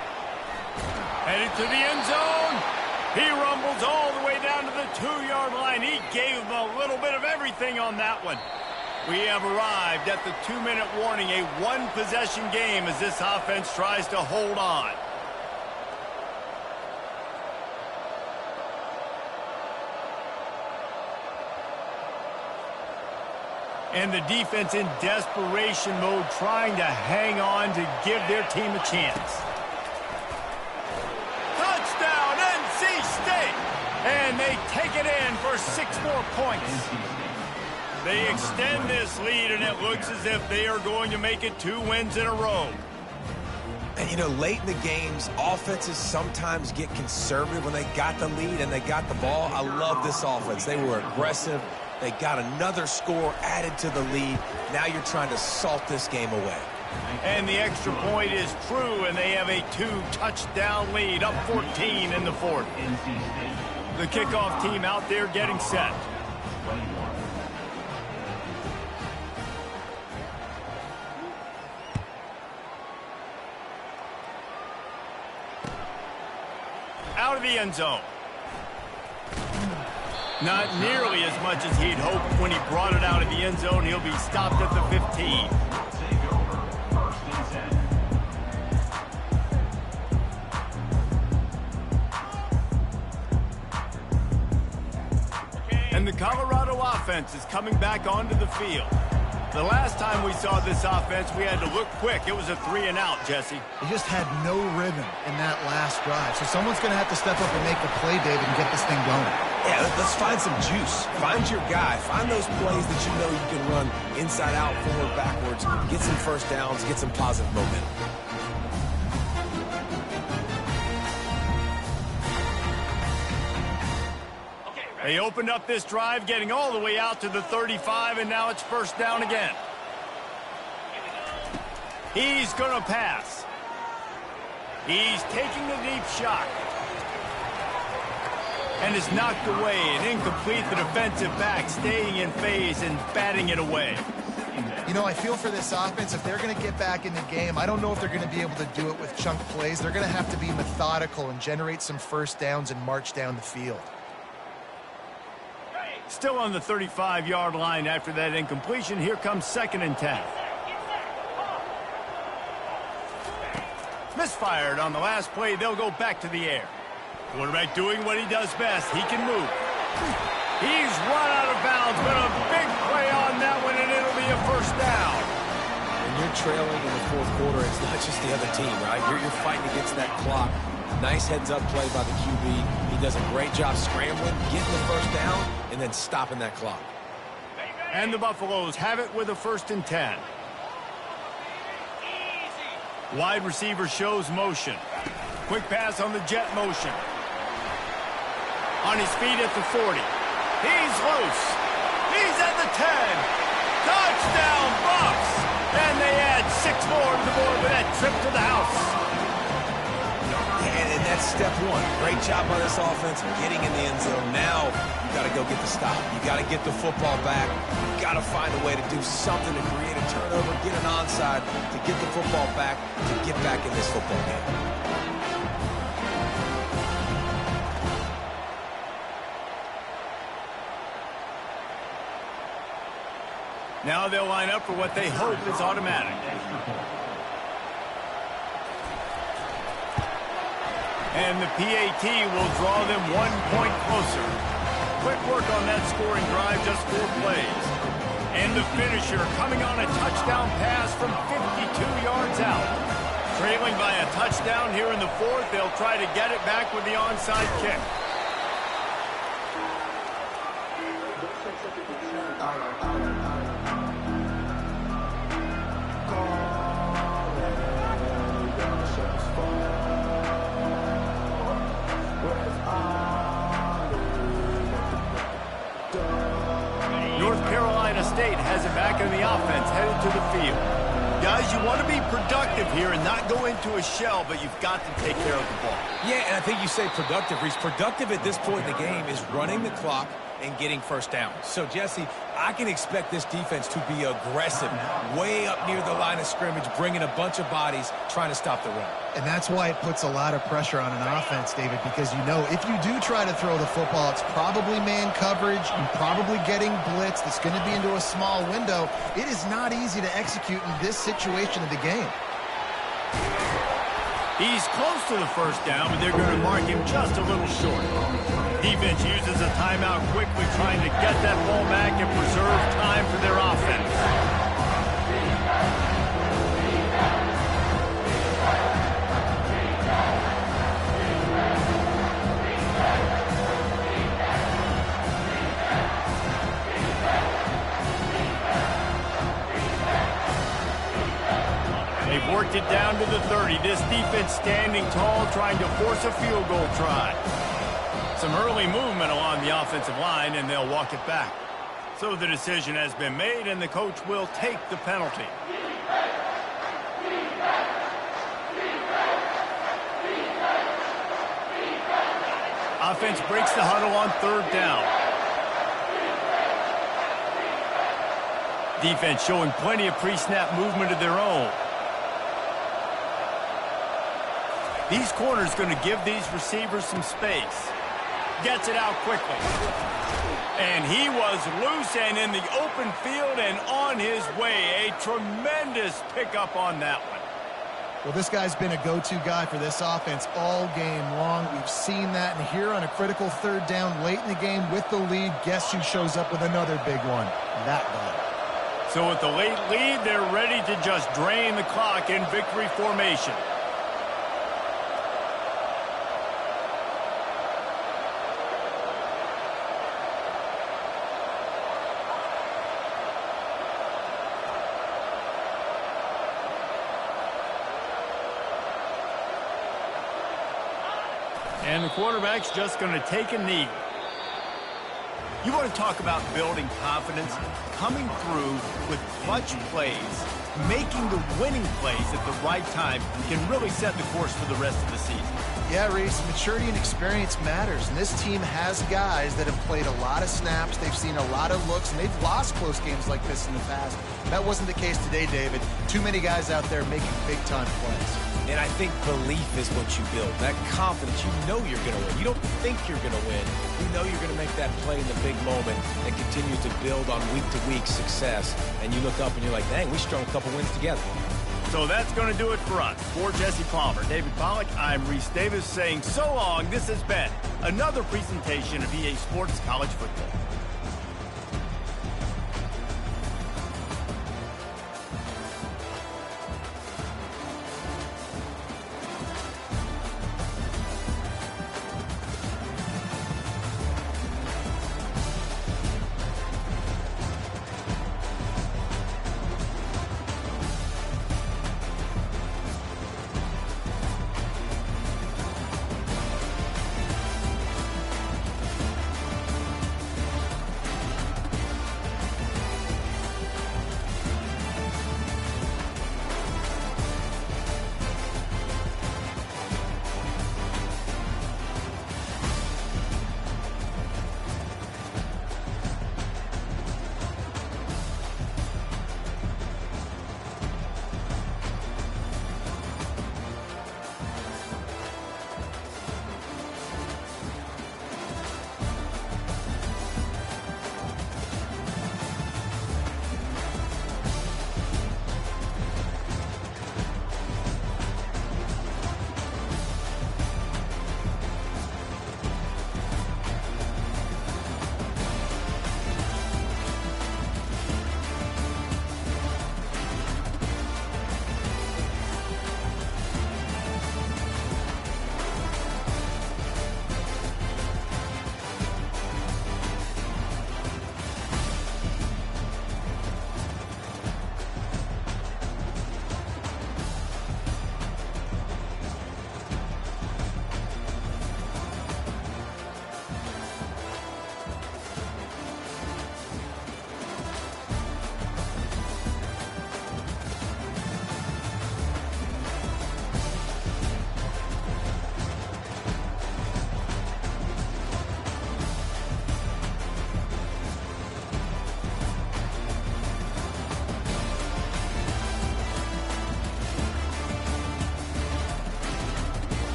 Headed to the end zone. He rumbles all the way down to the 2-yard line. He gave him a little bit of everything on that one. We have arrived at the 2-minute warning, a one-possession game as this offense tries to hold on. And the defense in desperation mode, trying to hang on to give their team a chance. Touchdown, NC State! And they take it in for 6 more points. They extend this lead, and it looks as if they are going to make it 2 wins in a row. And, you know, late in the games, offenses sometimes get conservative when they got the lead and they got the ball. I love this offense. They were aggressive. They got another score added to the lead. Now you're trying to salt this game away. And the extra point is true, and they have a 2-touchdown lead, up 14 in the 4th. The kickoff team out there getting set. Out of the end zone. Not nearly as much as he'd hoped when he brought it out of the end zone. He'll be stopped at the 15. And the Colorado offense is coming back onto the field. The last time we saw this offense, we had to look quick. It was a 3-and-out, Jesse. They just had no rhythm in that last drive. So someone's going to have to step up and make the play, David, and get this thing going. Yeah, let's find some juice. Find your guy. Find those plays that you know you can run inside out, forward, backwards. Get some first downs. Get some positive momentum. They opened up this drive, getting all the way out to the 35, and now it's first down again. He's going to pass. He's taking the deep shot. And is knocked away and incomplete. The defensive back staying in phase and batting it away. You know, I feel for this offense, if they're going to get back in the game, I don't know if they're going to be able to do it with chunk plays. They're going to have to be methodical and generate some first downs and march down the field. Still on the 35-yard line after that incompletion. Here comes 2nd and 10. Misfired on the last play. They'll go back to the air. Quarterback doing what he does best. He can move. He's run out of bounds, but a big play on that one, and it'll be a first down. When you're trailing in the 4th quarter, it's not just the other team, right? You're fighting against that clock. Nice heads-up play by the QB. He does a great job scrambling, getting the first down, and then stopping that clock. And the Buffaloes have it with a 1st and 10. Wide receiver shows motion. Quick pass on the jet motion. On his feet at the 40. He's loose. He's at the 10. Touchdown, Bucs! And they add 6 more to the board with that trip to the house. And that's step 1. Great job by this offense getting in the end zone. Now, you got to go get the stop. You got to get the football back. You got to find a way to do something to create a turnover, get an onside, to get the football back, to get back in this football game. Now they'll line up for what they hope is automatic. And the PAT will draw them 1 point closer. Quick work on that scoring drive, just 4 plays. And the finisher coming on a touchdown pass from 52 yards out. Trailing by a touchdown here in the 4th, they'll try to get it back with the onside kick. North Carolina State has it back in the offense, headed to the field. Guys, you want to be productive here and not go into a shell, but you've got to take care of the ball. Yeah, and I think you say productive, Reese. Productive at this point in the game is running the clock and getting first down. So, Jesse, I can expect this defense to be aggressive, way up near the line of scrimmage, bringing a bunch of bodies, trying to stop the run. And that's why it puts a lot of pressure on an offense, David, because you know if you do try to throw the football, it's probably man coverage, you're probably getting blitzed, it's going to be into a small window. It is not easy to execute in this situation of the game. He's close to the first down, but they're going to mark him just a little short. Defense uses a timeout quickly, trying to get that ball back and preserve time for their offense. They've worked it down to the 30. This defense standing tall, trying to force a field goal try. Some early movement along the offensive line, and they'll walk it back. So the decision has been made, and the coach will take the penalty. Offense breaks the huddle on 3rd down. Defense showing plenty of pre-snap movement of their own. These corners going to give these receivers some space. Gets it out quickly. And he was loose and in the open field and on his way. A tremendous pickup on that one. Well, this guy's been a go-to guy for this offense all game long. We've seen that, and here on a critical 3rd down late in the game with the lead, guess who shows up with another big one? That guy. So with the late lead, they're ready to just drain the clock in victory formation. And the quarterback's just going to take a knee. You want to talk about building confidence? Coming through with clutch plays, making the winning plays at the right time can really set the course for the rest of the season. Yeah, Reese, maturity and experience matters, and this team has guys that have played a lot of snaps, they've seen a lot of looks, and they've lost close games like this in the past. That wasn't the case today, David. Too many guys out there making big-time plays. And I think belief is what you build. That confidence, you know you're going to win. You don't think you're going to win. You know you're going to make that play in the big moment and continue to build on week-to-week success. And you look up and you're like, dang, we strung a couple wins together. So that's going to do it for us. For Jesse Palmer, David Pollack, I'm Reese Davis saying so long. This has been another presentation of EA Sports College Football.